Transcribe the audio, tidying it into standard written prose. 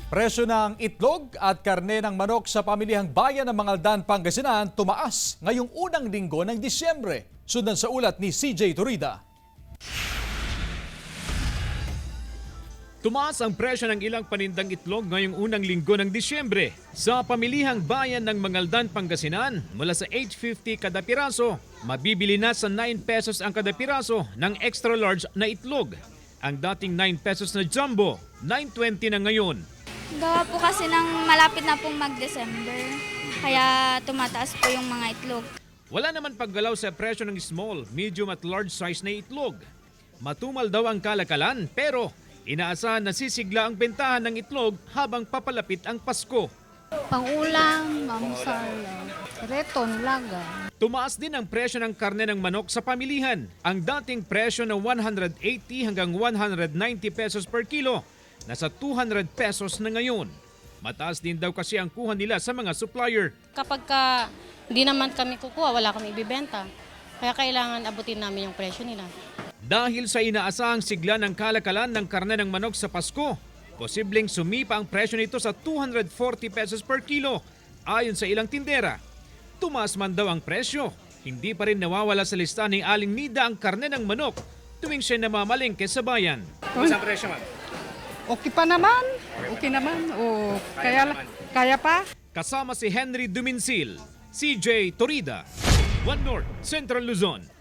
Presyo ng itlog at karne ng manok sa pamilihang bayan ng Mangaldan, Pangasinan tumaas ngayong unang linggo ng Disyembre. Sundan sa ulat ni CJ Turida. Tumaas ang presyo ng ilang panindang itlog ngayong unang linggo ng Disyembre. Sa pamilihang bayan ng Mangaldan, Pangasinan, mula sa 8.50 kada piraso, mabibili na sa 9 pesos ang kada piraso ng extra large na itlog. Ang dating 9 pesos na jumbo, 9.20 na ngayon. Gawa po kasi ng malapit na pong mag-December, kaya tumataas po yung mga itlog. Wala naman paggalaw sa presyo ng small, medium at large size na itlog. Matumal daw ang kalakalan pero inaasahan na sisigla ang bentahan ng itlog habang papalapit ang Pasko. Pangulam, mamusal, reton, laga. Tumaas din ang presyo ng karne ng manok sa pamilihan. Ang dating presyo na 180 hanggang 190 pesos per kilo, nasa 200 pesos na ngayon. Mataas din daw kasi ang kuha nila sa mga supplier. Kapag hindi naman kami kukuha, wala kami ibibenta. Kaya kailangan abutin namin yung presyo nila. Dahil sa inaasahang sigla ng kalakalan ng karne ng manok sa Pasko, posibleng sumipa ang presyo nito sa 240 pesos per kilo. Ayon sa ilang tindera, tumaas man daw ang presyo. Hindi pa rin nawawala sa listahan ni Aling Nida ang karne ng manok tuwing siya namamalengke sa bayan. Sa presyo man? Okay pa naman. Okay naman. O, kaya pa. Kasama si Henry Duminsil, CJ Torida, One North, Central Luzon.